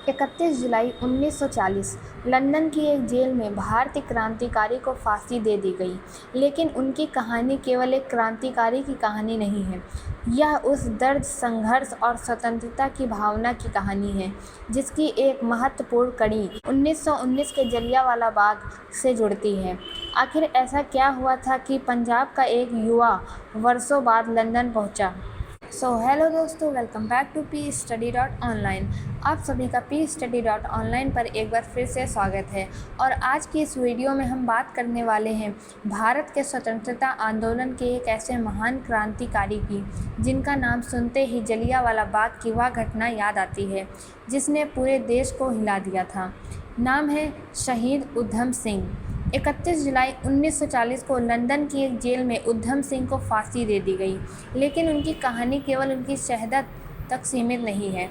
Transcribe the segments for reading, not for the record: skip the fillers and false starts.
31 जुलाई 1940 London की एक jail में भारतीय क्रांतिकारी को फांसी दे दी गई। लेकिन उनकी कहानी केवल एक क्रांतिकारी की कहानी नहीं है, यह उस दर्द, संघर्ष और स्वतंत्रता की भावना की कहानी है जिसकी एक महत्वपूर्ण कड़ी 1919 के जलियांवाला बाग से जुड़ती है। आखिर ऐसा क्या हुआ था कि पंजाब का एक युवा वर्षों बाद लंदन पहुंचा? हेलो दोस्तों, वेलकम बैक टू PStudy.online। आप सभी का PStudy.online पर एक बार फिर से स्वागत है। और आज की इस वीडियो में हम बात करने वाले हैं भारत के स्वतंत्रता आंदोलन के एक ऐसे महान क्रांतिकारी की जिनका नाम सुनते ही जलियांवाला बाग की वह घटना याद आती है जिसने पूरे देश को हिला दिया था। नाम है शहीद उधम सिंह। 31 जुलाई 1940 को लंदन की एक जेल में उधम सिंह को फांसी दे दी गई। लेकिन उनकी कहानी केवल उनकी शहादत तक सीमित नहीं है।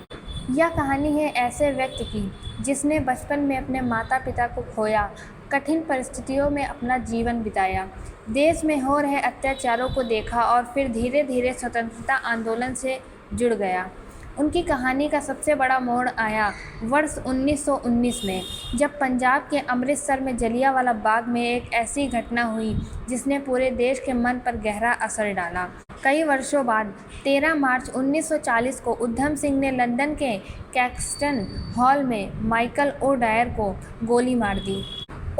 यह कहानी है ऐसे व्यक्ति की जिसने बचपन में अपने माता पिता को खोया, कठिन परिस्थितियों में अपना जीवन बिताया, देश में हो रहे अत्याचारों को देखा और फिर धीरे धीरे स्वतंत्रता आंदोलन से जुड़ गया। उनकी कहानी का सबसे बड़ा मोड़ आया वर्ष 1919 में, जब पंजाब के अमृतसर में जलियांवाला बाग में एक ऐसी घटना हुई जिसने पूरे देश के मन पर गहरा असर डाला। कई वर्षों बाद 13 मार्च 1940 को उधम सिंह ने लंदन के कैक्सटन हॉल में माइकल ओडायर को गोली मार दी।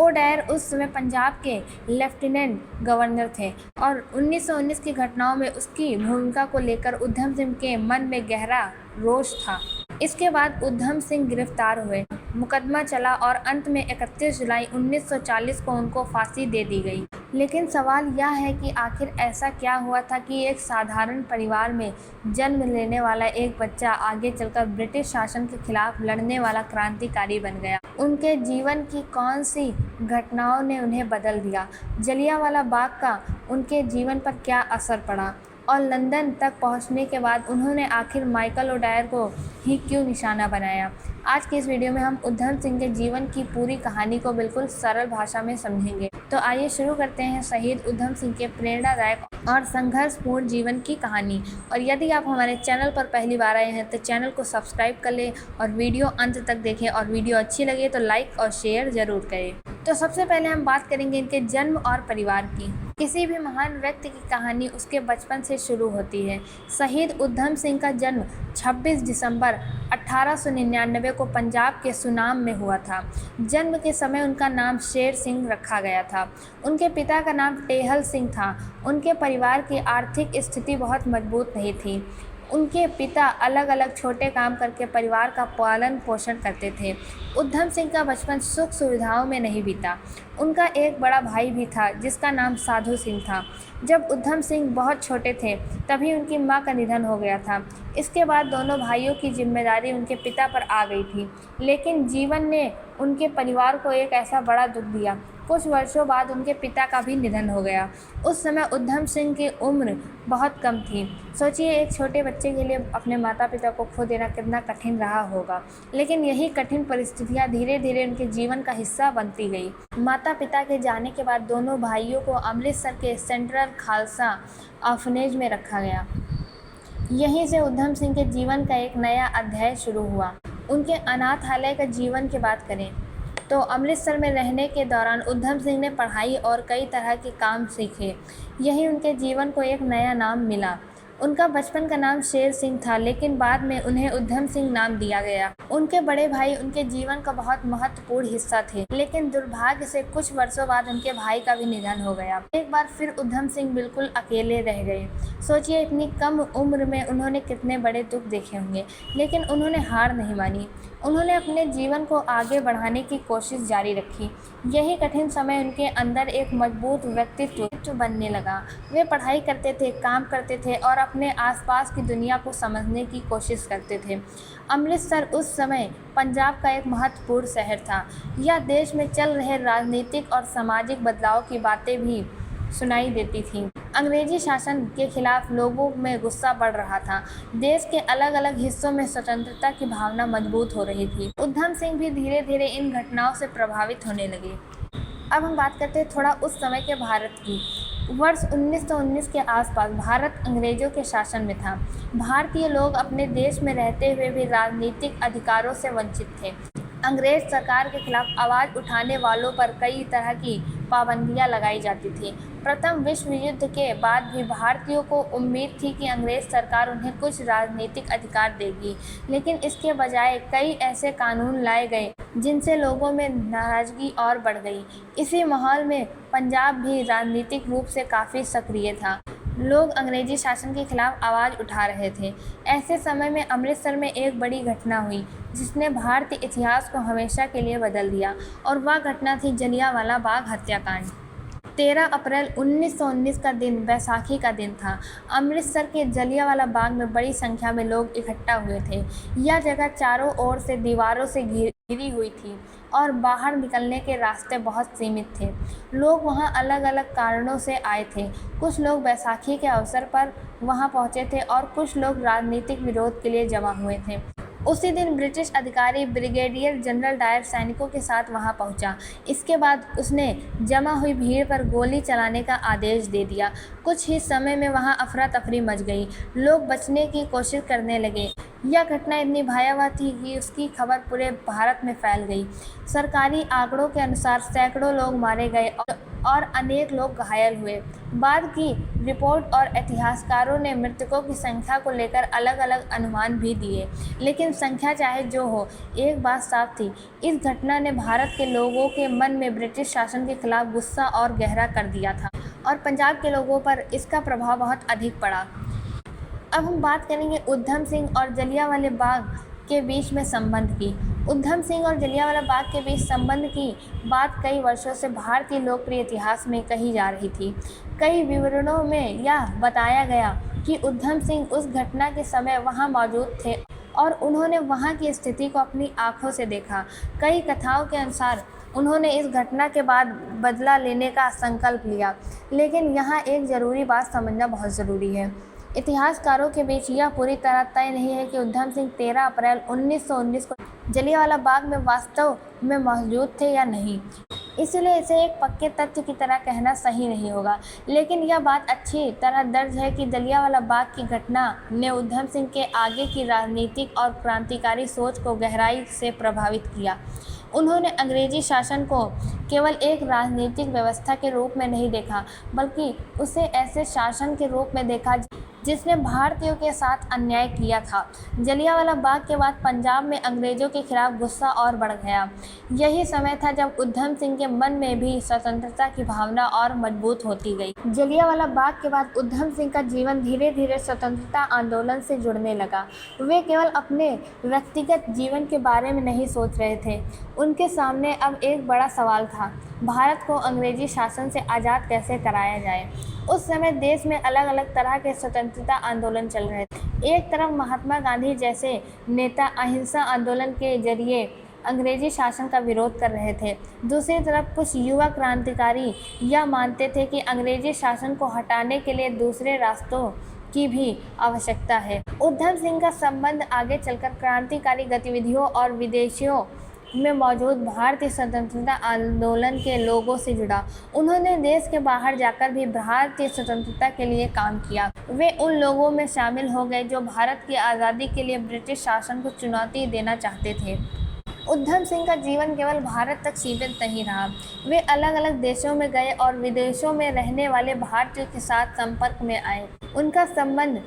ओडायर उस समय पंजाब के लेफ्टिनेंट गवर्नर थे और 1919 की घटनाओं में उसकी भूमिका को लेकर उधम सिंह के मन में गहरा रोष था। इसके बाद उधम सिंह गिरफ्तार हुए, मुकदमा चला और अंत में 31 जुलाई 1940 को उनको फांसी दे दी गई। लेकिन सवाल यह है कि आखिर ऐसा क्या हुआ था कि एक साधारण परिवार में जन्म लेने वाला एक बच्चा आगे चलकर ब्रिटिश शासन के खिलाफ लड़ने वाला क्रांतिकारी बन गया? उनके जीवन की कौन सी घटनाओं ने उन्हें बदल दिया? जलियांवाला बाग का उनके जीवन पर क्या असर पड़ा? और लंदन तक पहुंचने के बाद उन्होंने आखिर माइकल ओडायर को ही क्यों निशाना बनाया? आज की इस वीडियो में हम उधम सिंह के जीवन की पूरी कहानी को बिल्कुल सरल भाषा में समझेंगे। तो आइए शुरू करते हैं शहीद उधम सिंह के प्रेरणादायक और संघर्षपूर्ण जीवन की कहानी। और यदि आप हमारे चैनल पर पहली बार आए हैं तो चैनल को सब्सक्राइब कर लें और वीडियो अंत तक देखें, और वीडियो अच्छी लगे तो लाइक और शेयर ज़रूर करें। तो सबसे पहले हम बात करेंगे इनके जन्म और परिवार की। किसी भी महान व्यक्ति की कहानी उसके बचपन से शुरू होती है। शहीद उधम सिंह का जन्म 26 दिसंबर 1899 को पंजाब के सुनाम में हुआ था। जन्म के समय उनका नाम शेर सिंह रखा गया था। उनके पिता का नाम टेहल सिंह था। उनके परिवार की आर्थिक स्थिति बहुत मजबूत नहीं थी। उनके पिता अलग अलग छोटे काम करके परिवार का पालन पोषण करते थे। उधम सिंह का बचपन सुख सुविधाओं में नहीं बीता। उनका एक बड़ा भाई भी था जिसका नाम साधु सिंह था। जब उधम सिंह बहुत छोटे थे तभी उनकी मां का निधन हो गया था। इसके बाद दोनों भाइयों की जिम्मेदारी उनके पिता पर आ गई थी। लेकिन जीवन ने उनके परिवार को एक ऐसा बड़ा दुख दिया। कुछ वर्षों बाद उनके पिता का भी निधन हो गया। उस समय उधम सिंह की उम्र बहुत कम थी। सोचिए, एक छोटे बच्चे के लिए अपने माता पिता को खो देना कितना कठिन रहा होगा। लेकिन यही कठिन परिस्थितियां धीरे धीरे उनके जीवन का हिस्सा बनती गई। माता पिता के जाने के बाद दोनों भाइयों को अमृतसर के सेंट्रल खालसा ऑर्फनेज में रखा गया। यहीं से उधम सिंह के जीवन का एक नया अध्याय शुरू हुआ। उनके अनाथालय का जीवन की बात करें तो अमृतसर में रहने के दौरान उधम सिंह ने पढ़ाई और कई तरह के काम सीखे। यही उनके जीवन को एक नया नाम मिला। उनका बचपन का नाम शेर सिंह था, लेकिन बाद में उन्हें उधम सिंह नाम दिया गया। उनके बड़े भाई उनके जीवन का बहुत महत्वपूर्ण हिस्सा थे, लेकिन दुर्भाग्य से कुछ वर्षों बाद उनके भाई का भी निधन हो गया। एक बार फिर उधम सिंह बिल्कुल अकेले रह गए। सोचिए, इतनी कम उम्र में उन्होंने कितने बड़े दुख देखे होंगे, लेकिन उन्होंने हार नहीं मानी। उन्होंने अपने जीवन को आगे बढ़ाने की कोशिश जारी रखी। यही कठिन समय उनके अंदर एक मजबूत व्यक्तित्व बनने लगा। वे पढ़ाई करते थे, काम करते थे और अपने आसपास की दुनिया को समझने की कोशिश करते थे। अमृतसर उस समय पंजाब का एक महत्वपूर्ण शहर था। यह देश में चल रहे राजनीतिक और सामाजिक बदलाव की बातें भी सुनाई देती थीं। अंग्रेजी शासन के खिलाफ लोगों में गुस्सा बढ़ रहा था। देश के अलग अलग हिस्सों में स्वतंत्रता की भावना मजबूत हो रही थी। उधम सिंह भी धीरे धीरे इन घटनाओं से प्रभावित होने लगे। अब हम बात करते हैं थोड़ा उस समय के भारत की। वर्ष 1919 के आसपास भारत अंग्रेजों के शासन में था। भारतीय लोग अपने देश में रहते हुए भी राजनीतिक अधिकारों से वंचित थे। अंग्रेज सरकार के खिलाफ आवाज़ उठाने वालों पर कई तरह की पाबंदियां लगाई जाती थी। प्रथम विश्व युद्ध के बाद भी भारतीयों को उम्मीद थी कि अंग्रेज सरकार उन्हें कुछ राजनीतिक अधिकार देगी, लेकिन इसके बजाय कई ऐसे कानून लाए गए जिनसे लोगों में नाराज़गी और बढ़ गई। इसी माहौल में पंजाब भी राजनीतिक रूप से काफ़ी सक्रिय था। लोग अंग्रेजी शासन के खिलाफ आवाज़ उठा रहे थे। ऐसे समय में अमृतसर में एक बड़ी घटना हुई जिसने भारतीय इतिहास को हमेशा के लिए बदल दिया, और वह घटना थी जलियांवाला बाग हत्याकांड। 13 अप्रैल 1919 का दिन बैसाखी का दिन था। अमृतसर के जलियांवाला बाग में बड़ी संख्या में लोग इकट्ठा हुए थे। यह जगह चारों ओर से दीवारों से घिरी हुई थी और बाहर निकलने के रास्ते बहुत सीमित थे। लोग वहां अलग अलग कारणों से आए थे। कुछ लोग बैसाखी के अवसर पर वहां पहुंचे थे और कुछ लोग राजनीतिक विरोध के लिए जमा हुए थे। उसी दिन ब्रिटिश अधिकारी ब्रिगेडियर जनरल डायर सैनिकों के साथ वहां पहुंचा। इसके बाद उसने जमा हुई भीड़ पर गोली चलाने का आदेश दे दिया। कुछ ही समय में वहां अफरा तफरी मच गई। लोग बचने की कोशिश करने लगे। यह घटना इतनी भयावह थी कि उसकी खबर पूरे भारत में फैल गई। सरकारी आंकड़ों के अनुसार सैकड़ों लोग मारे गए और अनेक लोग घायल हुए। बाद की रिपोर्ट और इतिहासकारों ने मृतकों की संख्या को लेकर अलग अलग अनुमान भी दिए, लेकिन संख्या चाहे जो हो, एक बात साफ थी, इस घटना ने भारत के लोगों के मन में ब्रिटिश शासन के खिलाफ गुस्सा और गहरा कर दिया था, और पंजाब के लोगों पर इसका प्रभाव बहुत अधिक पड़ा। अब हम बात करेंगे उधम सिंह और जलियांवाला बाग के बीच में संबंध की। उधम सिंह और जलियांवाला बाग के बीच संबंध की बात कई वर्षों से भारतीय लोकप्रिय इतिहास में कही जा रही थी। कई विवरणों में यह बताया गया कि उधम सिंह उस घटना के समय वहां मौजूद थे और उन्होंने वहां की स्थिति को अपनी आंखों से देखा। कई कथाओं के अनुसार उन्होंने इस घटना के बाद बदला लेने का संकल्प लिया, लेकिन यहाँ एक ज़रूरी बात समझना बहुत ज़रूरी है। इतिहासकारों के बीच यह पूरी तरह तय नहीं है कि उधम सिंह 13 अप्रैल 1919 को जलियांवाला बाग में वास्तव में मौजूद थे या नहीं, इसलिए इसे एक पक्के तथ्य की तरह कहना सही नहीं होगा। लेकिन यह बात अच्छी तरह दर्ज है कि जलियांवाला बाग की घटना ने उधम सिंह के आगे की राजनीतिक और क्रांतिकारी सोच को गहराई से प्रभावित किया। उन्होंने अंग्रेजी शासन को केवल एक राजनीतिक व्यवस्था के रूप में नहीं देखा, बल्कि उसे ऐसे शासन के रूप में देखा जिसने भारतीयों के साथ अन्याय किया था। जलियांवाला बाग के बाद पंजाब में अंग्रेज़ों के खिलाफ गुस्सा और बढ़ गया। यही समय था जब उधम सिंह के मन में भी स्वतंत्रता की भावना और मजबूत होती गई। जलियांवाला बाग के बाद उधम सिंह का जीवन धीरे धीरे स्वतंत्रता आंदोलन से जुड़ने लगा। वे केवल अपने व्यक्तिगत जीवन के बारे में नहीं सोच रहे थे, उनके सामने अब एक बड़ा सवाल था, भारत को अंग्रेजी शासन से आज़ाद कैसे कराया जाए। उस समय देश में अलग अलग तरह के स्वतंत्रता आंदोलन चल रहे थे। एक तरफ महात्मा गांधी जैसे नेता अहिंसा आंदोलन के जरिए अंग्रेजी शासन का विरोध कर रहे थे। दूसरी तरफ कुछ युवा क्रांतिकारी यह मानते थे कि अंग्रेजी शासन को हटाने के लिए दूसरे रास्तों की भी आवश्यकता है। उधम सिंह का संबंध आगे चलकर क्रांतिकारी गतिविधियों और विदेशियों में मौजूद भारतीय स्वतंत्रता आंदोलन के लोगों से जुड़ा। उन्होंने देश के बाहर जाकर भी भारतीय स्वतंत्रता के लिए काम किया। वे उन लोगों में शामिल हो गए जो भारत की आज़ादी के लिए ब्रिटिश शासन को चुनौती देना चाहते थे। उधम सिंह का जीवन केवल भारत तक सीमित नहीं रहा। वे अलग अलग देशों में गए और विदेशों में रहने वाले भारतीयों के साथ संपर्क में आए। उनका संबंध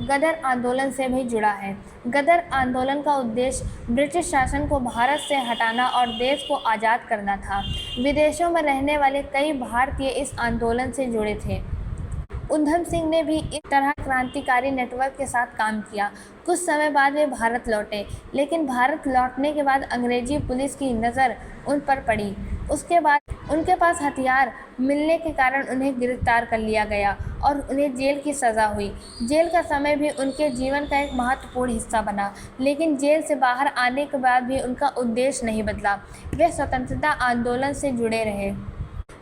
गदर आंदोलन से भी जुड़ा है। गदर आंदोलन का उद्देश्य ब्रिटिश शासन को भारत से हटाना और देश को आज़ाद करना था। विदेशों में रहने वाले कई भारतीय इस आंदोलन से जुड़े थे। उधम सिंह ने भी इस तरह क्रांतिकारी नेटवर्क के साथ काम किया। कुछ समय बाद वे भारत लौटे, लेकिन भारत लौटने के बाद अंग्रेजी पुलिस की नज़र उन पर पड़ी। उसके बाद उनके पास हथियार मिलने के कारण उन्हें गिरफ्तार कर लिया गया और उन्हें जेल की सज़ा हुई। जेल का समय भी उनके जीवन का एक महत्वपूर्ण हिस्सा बना, लेकिन जेल से बाहर आने के बाद भी उनका उद्देश्य नहीं बदला। वे स्वतंत्रता आंदोलन से जुड़े रहे।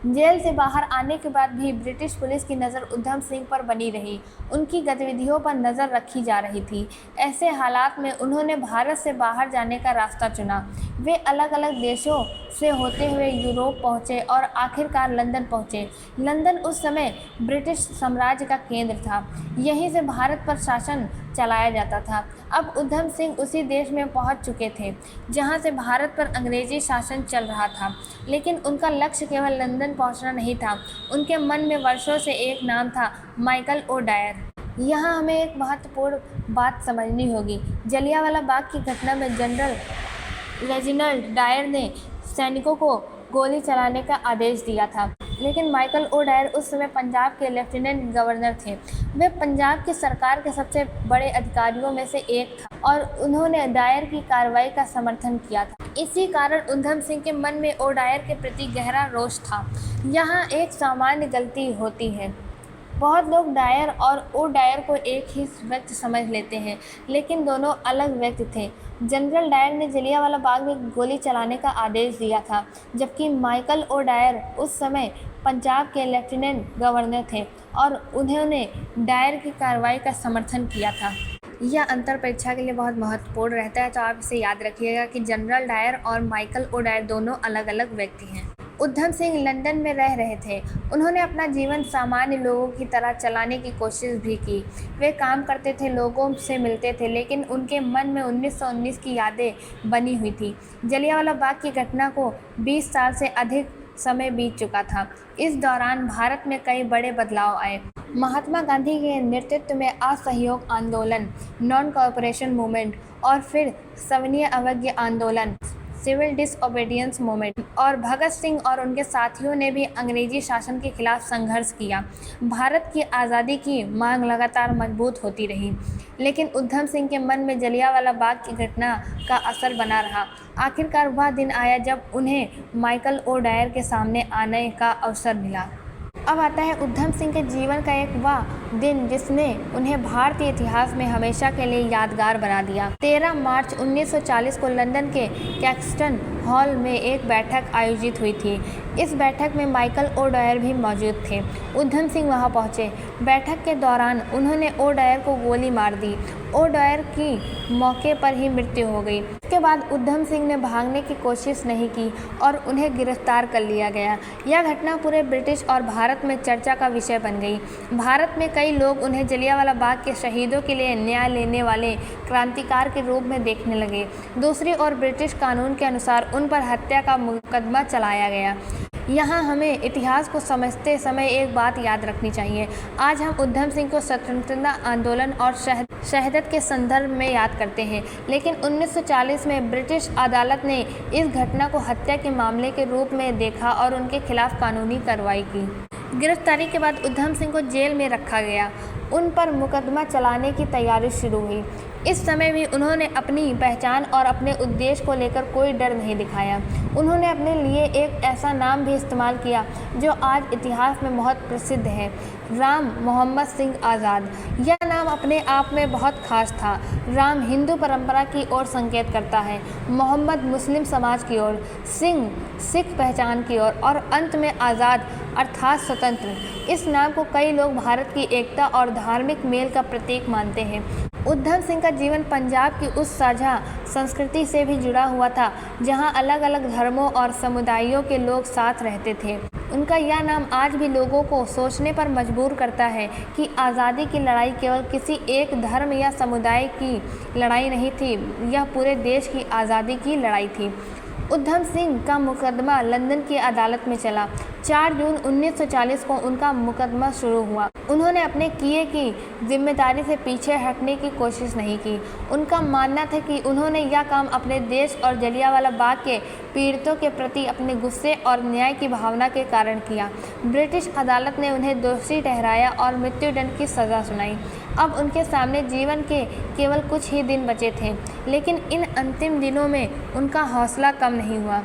जेल से बाहर आने के बाद भी ब्रिटिश पुलिस की नज़र उधम सिंह पर बनी रही। उनकी गतिविधियों पर नज़र रखी जा रही थी। ऐसे हालात में उन्होंने भारत से बाहर जाने का रास्ता चुना। वे अलग अलग देशों से होते हुए यूरोप पहुँचे और आखिरकार लंदन पहुँचे। लंदन उस समय ब्रिटिश साम्राज्य का केंद्र था। यहीं से भारत पर शासन चलाया जाता था। अब उधम सिंह उसी देश में पहुंच चुके थे जहां से भारत पर अंग्रेजी शासन चल रहा था। लेकिन उनका लक्ष्य केवल लंदन पहुंचना नहीं था। उनके मन में वर्षों से एक नाम था, माइकल ओडायर। यहाँ हमें एक महत्वपूर्ण बात समझनी होगी। जलियांवाला बाग की घटना में जनरल रेजिनाल्ड डायर ने सैनिकों को गोली चलाने का आदेश दिया था, लेकिन माइकल ओडायर उस समय पंजाब के लेफ्टिनेंट गवर्नर थे। वे पंजाब की सरकार के सबसे बड़े अधिकारियों में से एक था और उन्होंने डायर की कार्रवाई का समर्थन किया था। इसी कारण उधम सिंह के मन में ओडायर के प्रति गहरा रोष था। यहाँ एक सामान्य गलती होती है। बहुत लोग डायर और ओडायर को एक ही व्यक्ति समझ लेते हैं, लेकिन दोनों अलग व्यक्ति थे। जनरल डायर ने जलियांवाला बाग में गोली चलाने का आदेश दिया था, जबकि माइकल ओडायर उस समय पंजाब के लेफ्टिनेंट गवर्नर थे और उन्होंने डायर की कार्रवाई का समर्थन किया था। यह अंतर परीक्षा के लिए बहुत महत्वपूर्ण रहता है, तो आप इसे याद रखिएगा कि जनरल डायर और माइकल ओडायर दोनों अलग अलग व्यक्ति हैं। उधम सिंह लंदन में रह रहे थे। उन्होंने अपना जीवन सामान्य लोगों की तरह चलाने की कोशिश भी की। वे काम करते थे, लोगों से मिलते थे, लेकिन उनके मन में 1919 की यादें बनी हुई थी। जलियांवाला बाग की घटना को 20 साल से अधिक समय बीत चुका था। इस दौरान भारत में कई बड़े बदलाव आए। महात्मा गांधी के नेतृत्व में असहयोग आंदोलन, नॉन कोऑपरेशन मूवमेंट और फिर सविनय अवज्ञा आंदोलन, सिविल डिसओबीडियंस मूवमेंट, और भगत सिंह और उनके साथियों ने भी अंग्रेजी शासन के खिलाफ संघर्ष किया। भारत की आज़ादी की मांग लगातार मजबूत होती रही, लेकिन उधम सिंह के मन में जलियांवाला बाग की घटना का असर बना रहा। आखिरकार वह दिन आया जब उन्हें माइकल ओडायर के सामने आने का अवसर मिला। अब आता है उधम सिंह के जीवन का एक वह दिन जिसने उन्हें भारतीय इतिहास में हमेशा के लिए यादगार बना दिया। 13 मार्च 1940 को लंदन के कैक्सटन हॉल में एक बैठक आयोजित हुई थी। इस बैठक में माइकल ओडायर भी मौजूद थे। उधम सिंह वहां पहुंचे। बैठक के दौरान उन्होंने ओडायर को गोली मार दी। ओडायर की मौके पर ही मृत्यु हो गई। इसके बाद उधम सिंह ने भागने की कोशिश नहीं की और उन्हें गिरफ्तार कर लिया गया। यह घटना पूरे ब्रिटिश और भारत में चर्चा का विषय बन गई। भारत में कई लोग उन्हें जलियांवाला बाग के शहीदों के लिए न्याय लेने वाले क्रांतिकार के रूप में देखने लगे। दूसरी ओर ब्रिटिश कानून के अनुसार उन पर हत्या का मुकदमा चलाया गया। यहाँ हमें इतिहास को समझते समय एक बात याद रखनी चाहिए। आज हम उधम सिंह को स्वतंत्रता आंदोलन और शहादत के संदर्भ में याद करते हैं, लेकिन 1940 में ब्रिटिश अदालत ने इस घटना को हत्या के मामले के रूप में देखा और उनके खिलाफ कानूनी कार्रवाई की। गिरफ्तारी के बाद उधम सिंह को जेल में रखा गया। उन पर मुकदमा चलाने की तैयारी शुरू हुई। इस समय भी उन्होंने अपनी पहचान और अपने उद्देश्य को लेकर कोई डर नहीं दिखाया। उन्होंने अपने लिए एक ऐसा नाम भी इस्तेमाल किया जो आज इतिहास में बहुत प्रसिद्ध है, राम मोहम्मद सिंह आज़ाद। यह नाम अपने आप में बहुत खास था। राम हिंदू परंपरा की ओर संकेत करता है, मोहम्मद मुस्लिम समाज की ओर, सिंह सिख पहचान की ओर और अंत में आज़ाद अर्थात स्वतंत्र। इस नाम को कई लोग भारत की एकता और धार्मिक मेल का प्रतीक मानते हैं। उधम सिंह का जीवन पंजाब की उस साझा संस्कृति से भी जुड़ा हुआ था जहां अलग अलग धर्मों और समुदायों के लोग साथ रहते थे। उनका यह नाम आज भी लोगों को सोचने पर मजबूर करता है कि आज़ादी की लड़ाई केवल किसी एक धर्म या समुदाय की लड़ाई नहीं थी, यह पूरे देश की आज़ादी की लड़ाई थी। उधम सिंह का मुकदमा लंदन की अदालत में चला। 4 जून 1940 को उनका मुकदमा शुरू हुआ। उन्होंने अपने किए की जिम्मेदारी से पीछे हटने की कोशिश नहीं की। उनका मानना था कि उन्होंने यह काम अपने देश और जलियांवाला बाग के पीड़ितों के प्रति अपने गुस्से और न्याय की भावना के कारण किया। ब्रिटिश अदालत ने उन्हें दोषी ठहराया और मृत्युदंड की सज़ा सुनाई। अब उनके सामने जीवन के केवल कुछ ही दिन बचे थे, लेकिन इन अंतिम दिनों में उनका हौसला कम नहीं हुआ।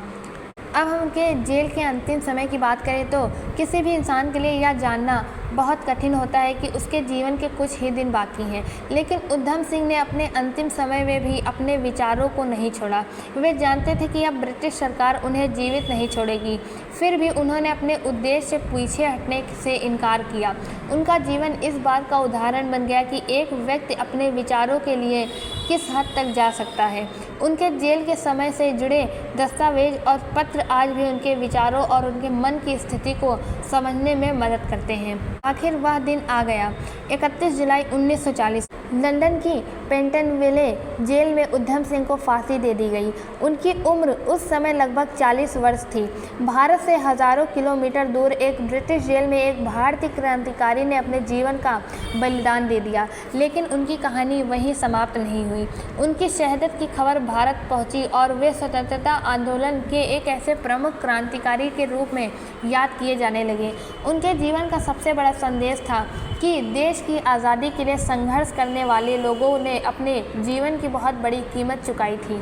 अब हम उनके जेल के अंतिम समय की बात करें तो किसी भी इंसान के लिए यह जानना बहुत कठिन होता है कि उसके जीवन के कुछ ही दिन बाकी हैं, लेकिन उधम सिंह ने अपने अंतिम समय में भी अपने विचारों को नहीं छोड़ा। वे जानते थे कि अब ब्रिटिश सरकार उन्हें जीवित नहीं छोड़ेगी, फिर भी उन्होंने अपने उद्देश्य से पीछे हटने से इनकार किया। उनका जीवन इस बात का उदाहरण बन गया कि एक व्यक्ति अपने विचारों के लिए किस हद तक जा सकता है। उनके जेल के समय से जुड़े दस्तावेज और पत्र आज भी उनके विचारों और उनके मन की स्थिति को समझने में मदद करते हैं। आखिर वह दिन आ गया। 31 जुलाई 1940 लंदन की पेंटनविले जेल में उधम सिंह को फांसी दे दी गई। उनकी उम्र उस समय लगभग 40 वर्ष थी। भारत से हजारों किलोमीटर दूर एक ब्रिटिश जेल में एक भारतीय क्रांतिकारी ने अपने जीवन का बलिदान दे दिया, लेकिन उनकी कहानी वहीं समाप्त नहीं हुई। उनकी शहादत की खबर भारत पहुंची और वे स्वतंत्रता आंदोलन के एक ऐसे प्रमुख क्रांतिकारी के रूप में याद किए जाने लगे। उनके जीवन का सबसे बड़ा संदेश था कि देश की आज़ादी के लिए संघर्ष करने वाले लोगों ने अपने जीवन की बहुत बड़ी कीमत चुकाई थी।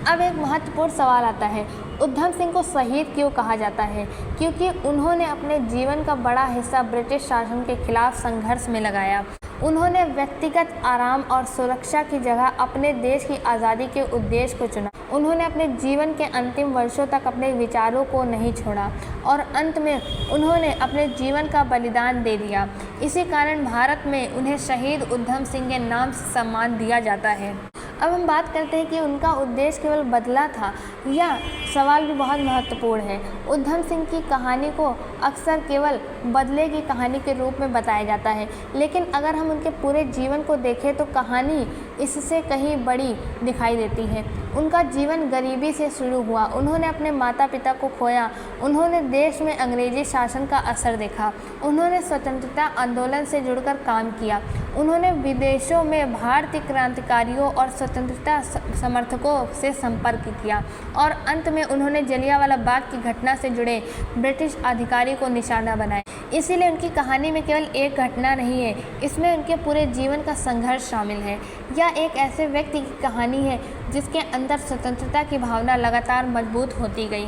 अब एक महत्वपूर्ण सवाल आता है, उधम सिंह को शहीद क्यों कहा जाता है? क्योंकि उन्होंने अपने जीवन का बड़ा हिस्सा ब्रिटिश शासन के खिलाफ संघर्ष में लगाया। उन्होंने व्यक्तिगत आराम और सुरक्षा की जगह अपने देश की आज़ादी के उद्देश्य को चुना। उन्होंने अपने जीवन के अंतिम वर्षों तक अपने विचारों को नहीं छोड़ा और अंत में उन्होंने अपने जीवन का बलिदान दे दिया। इसी कारण भारत में उन्हें शहीद उधम सिंह के नाम से सम्मान दिया जाता है। अब हम बात करते हैं कि उनका उद्देश्य केवल बदला था, यह सवाल भी बहुत महत्वपूर्ण है। उधम सिंह की कहानी को अक्सर केवल बदले की कहानी के रूप में बताया जाता है, लेकिन अगर हम उनके पूरे जीवन को देखें तो कहानी इससे कहीं बड़ी दिखाई देती है। उनका जीवन गरीबी से शुरू हुआ। उन्होंने अपने माता पिता को खोया। उन्होंने देश में अंग्रेजी शासन का असर देखा। उन्होंने स्वतंत्रता आंदोलन से जुड़कर काम किया। उन्होंने विदेशों में भारतीय क्रांतिकारियों और स्वतंत्रता समर्थकों से संपर्क किया और अंत में उन्होंने जलियांवाला बाग की घटना से जुड़े ब्रिटिश अधिकारी को निशाना बनाया। इसीलिए उनकी कहानी में केवल एक घटना नहीं है, इसमें उनके पूरे जीवन का संघर्ष शामिल है। यह एक ऐसे व्यक्ति की कहानी है जिसके अंदर स्वतंत्रता की भावना लगातार मजबूत होती गई।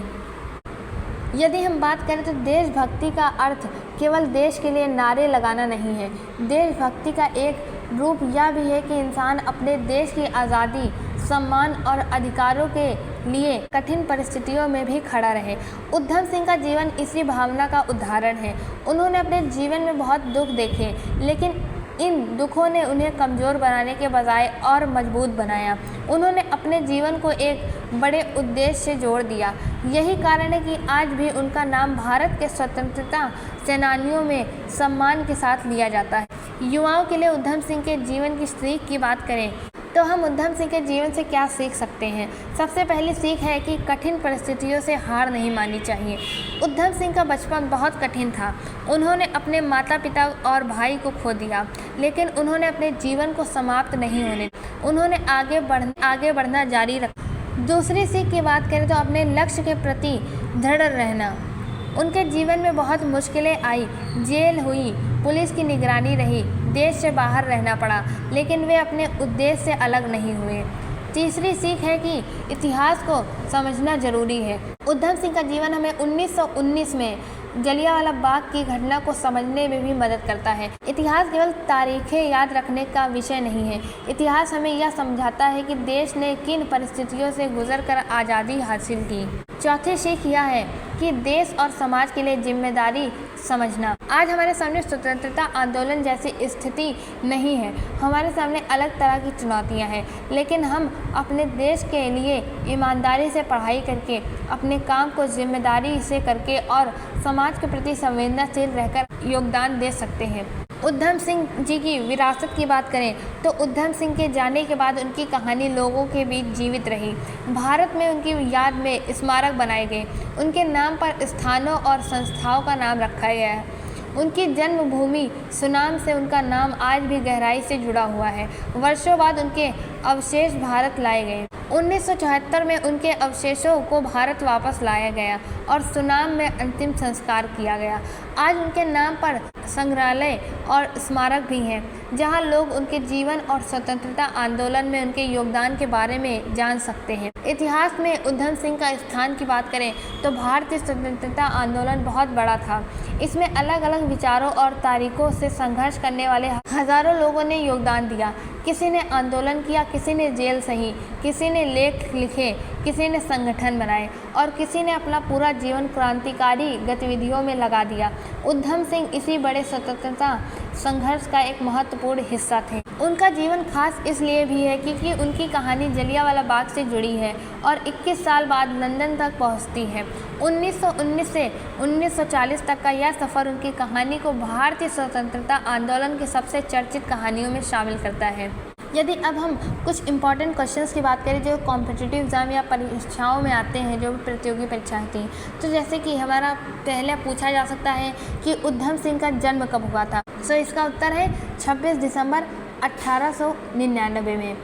यदि हम बात करें तो देशभक्ति का अर्थ केवल देश के लिए नारे लगाना नहीं है। देशभक्ति का एक रूप यह भी है कि इंसान अपने देश की आज़ादी, सम्मान और अधिकारों के लिए कठिन परिस्थितियों में भी खड़ा रहे। उधम सिंह का जीवन इसी भावना का उदाहरण है। उन्होंने अपने जीवन में बहुत दुख देखे, लेकिन इन दुखों ने उन्हें कमज़ोर बनाने के बजाय और मजबूत बनाया। उन्होंने अपने जीवन को एक बड़े उद्देश्य से जोड़ दिया। यही कारण है कि आज भी उनका नाम भारत के स्वतंत्रता सेनानियों में सम्मान के साथ लिया जाता है। युवाओं के लिए उधम सिंह के जीवन की सीख की बात करें तो हम उधम सिंह के जीवन से क्या सीख सकते हैं? सबसे पहली सीख है कि कठिन परिस्थितियों से हार नहीं माननी चाहिए। उधम सिंह का बचपन बहुत कठिन था। उन्होंने अपने माता पिता और भाई को खो दिया, लेकिन उन्होंने अपने जीवन को समाप्त नहीं होने दिया। उन्होंने आगे बढ़ना जारी रखा। दूसरी सीख की बात करें तो अपने लक्ष्य के प्रति दृढ़ रहना। उनके जीवन में बहुत मुश्किलें आई, जेल हुई, पुलिस की निगरानी रही, देश से बाहर रहना पड़ा, लेकिन वे अपने उद्देश्य से अलग नहीं हुए। तीसरी सीख है कि इतिहास को समझना जरूरी है। उधम सिंह का जीवन हमें 1919 में जलियांवाला बाग की घटना को समझने में भी मदद करता है। इतिहास केवल तारीखें याद रखने का विषय नहीं है। इतिहास हमें यह समझाता है कि देश ने किन परिस्थितियों से गुजरकर आज़ादी हासिल की। चौथी सीख यह है कि देश और समाज के लिए जिम्मेदारी समझना। आज हमारे सामने स्वतंत्रता आंदोलन जैसी स्थिति नहीं है। हमारे सामने अलग तरह की चुनौतियां हैं, लेकिन हम अपने देश के लिए ईमानदारी से पढ़ाई करके, अपने काम को जिम्मेदारी से करके और समाज के प्रति संवेदनशील रहकर योगदान दे सकते हैं। उधम सिंह जी की विरासत की बात करें तो उधम सिंह के जाने के बाद उनकी कहानी लोगों के बीच जीवित रही। भारत में उनकी याद में स्मारक बनाए गए, उनके नाम पर स्थानों और संस्थाओं का नाम रखा गया है। उनकी जन्मभूमि सुनाम से उनका नाम आज भी गहराई से जुड़ा हुआ है। वर्षों बाद उनके अवशेष भारत लाए गए। 1974 में उनके अवशेषों को भारत वापस लाया गया और सुनाम में अंतिम संस्कार किया गया। आज उनके नाम पर संग्रहालय और स्मारक भी हैं, जहां लोग उनके जीवन और स्वतंत्रता आंदोलन में उनके योगदान के बारे में जान सकते हैं। इतिहास में उधम सिंह का स्थान की बात करें तो भारतीय स्वतंत्रता आंदोलन बहुत बड़ा था। इसमें अलग अलग विचारों और तारीखों से संघर्ष करने वाले हजारों लोगों ने योगदान दिया। किसी ने आंदोलन किया, किसी ने जेल सही, किसी ने लेख लिखे, किसी ने संगठन बनाए और किसी ने अपना पूरा जीवन क्रांतिकारी गतिविधियों में लगा दिया। उधम सिंह इसी बड़े स्वतंत्रता संघर्ष का एक महत्वपूर्ण हिस्सा थे। उनका जीवन खास इसलिए भी है क्योंकि उनकी कहानी जलियांवाला बाग से जुड़ी है और 21 साल बाद लंदन तक पहुंचती है। 1919 से 1940 तक का यह सफ़र उनकी कहानी को भारतीय स्वतंत्रता आंदोलन की सबसे चर्चित कहानियों में शामिल करता है। यदि अब हम कुछ इम्पॉर्टेंट क्वेश्चंस की बात करें जो कॉम्पिटिटिव एग्ज़ाम या परीक्षाओं में आते हैं, जो प्रतियोगी परीक्षाएं थी, तो जैसे कि हमारा पहले पूछा जा सकता है कि उधम सिंह का जन्म कब हुआ था। सो इसका उत्तर है 26 दिसंबर 1899 में।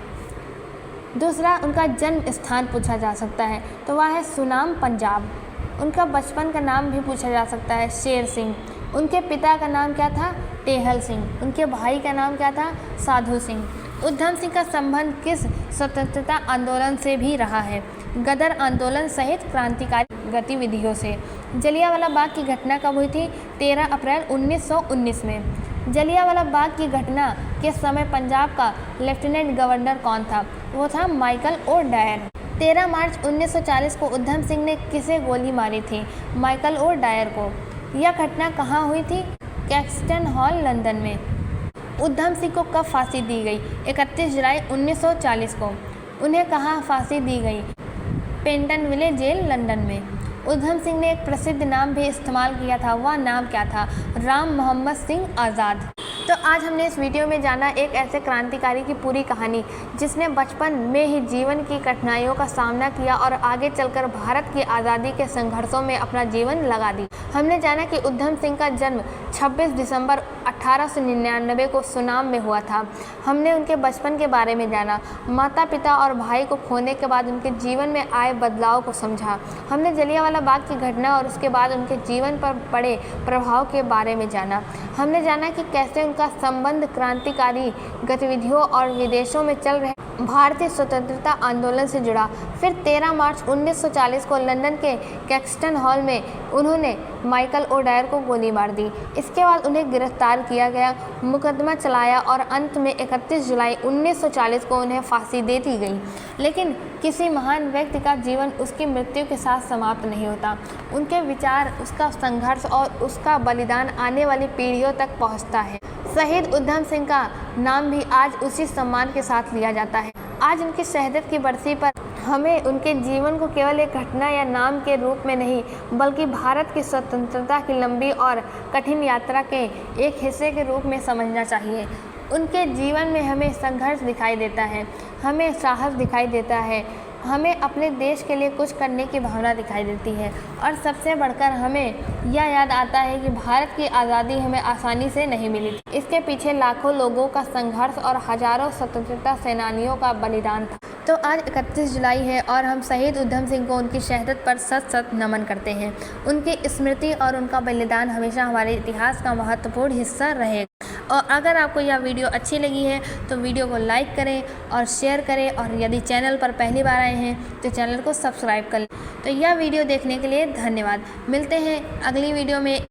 दूसरा, उनका जन्म स्थान पूछा जा सकता है तो वह है सुनाम, पंजाब। उनका बचपन का नाम भी पूछा जा सकता है, शेर सिंह। उनके पिता का नाम क्या था? टेहल सिंह। उनके भाई का नाम क्या था? साधु सिंह। उधम सिंह का संबंध किस स्वतंत्रता आंदोलन से भी रहा है? गदर आंदोलन सहित क्रांतिकारी गतिविधियों से। जलियांवाला बाग की घटना कब हुई थी? 13 अप्रैल 1919 में। जलियांवाला बाग की घटना के समय पंजाब का लेफ्टिनेंट गवर्नर कौन था? वो था माइकल ओ डायर। 13 मार्च 1940 को उधम सिंह ने किसे गोली मारी थी? माइकल ओ डायर को। यह घटना कहाँ हुई थी? कैक्सटन हॉल, लंदन में। उधम सिंह को कब फांसी दी गई? 31 जुलाई 1940 को। उन्हें कहाँ फांसी दी गई? पेंटनविले जेल, लंदन में। उधम सिंह ने एक प्रसिद्ध नाम भी इस्तेमाल किया था, वह नाम क्या था? राम मोहम्मद सिंह आज़ाद। तो आज हमने इस वीडियो में जाना एक ऐसे क्रांतिकारी की पूरी कहानी जिसने बचपन में ही जीवन की कठिनाइयों का सामना किया और आगे चलकर भारत की आज़ादी के संघर्षों में अपना जीवन लगा दी। हमने जाना कि उधम सिंह का जन्म 26 दिसंबर 1899 को सुनाम में हुआ था। हमने उनके बचपन के बारे में जाना, माता पिता और भाई को खोने के बाद उनके जीवन में आए बदलाव को समझा। हमने जलियांवाला बाग की घटना और उसके बाद उनके जीवन पर पड़े प्रभाव के बारे में जाना। हमने जाना कि कैसे उनका संबंध क्रांतिकारी गतिविधियों और विदेशों में चल रहे भारतीय स्वतंत्रता आंदोलन से जुड़ा। फिर 13 मार्च 1940 को लंदन के कैक्सटन हॉल में उन्होंने माइकल ओ डायर को गोली मार दी। इसके बाद उन्हें गिरफ्तार किया गया, मुकदमा चलाया और अंत में 31 जुलाई 1940 को उन्हें फांसी दे दी गई। लेकिन किसी महान व्यक्ति का जीवन उसकी मृत्यु के साथ समाप्त नहीं होता। उनके विचार, उसका संघर्ष और उसका बलिदान आने वाली पीढ़ियों तक पहुँचता है। शहीद उधम सिंह का नाम भी आज उसी सम्मान के साथ लिया जाता है। आज उनकी शहादत की बरसी पर हमें उनके जीवन को केवल एक घटना या नाम के रूप में नहीं, बल्कि भारत की स्वतंत्रता की लंबी और कठिन यात्रा के एक हिस्से के रूप में समझना चाहिए। उनके जीवन में हमें संघर्ष दिखाई देता है, हमें साहस दिखाई देता है, हमें अपने देश के लिए कुछ करने की भावना दिखाई देती है और सबसे बढ़कर हमें यह याद आता है कि भारत की आज़ादी हमें आसानी से नहीं मिली थी। इसके पीछे लाखों लोगों का संघर्ष और हजारों स्वतंत्रता सेनानियों का बलिदान था। तो आज 31 जुलाई है और हम शहीद उधम सिंह को उनकी शहादत पर सत सत नमन करते हैं। उनकी स्मृति और उनका बलिदान हमेशा हमारे इतिहास का महत्वपूर्ण हिस्सा रहेगा। और अगर आपको यह वीडियो अच्छी लगी है तो वीडियो को लाइक करें और शेयर करें, और यदि चैनल पर पहली बार आए हैं तो चैनल को सब्सक्राइब कर लें। तो यह वीडियो देखने के लिए धन्यवाद। मिलते हैं अगली वीडियो में।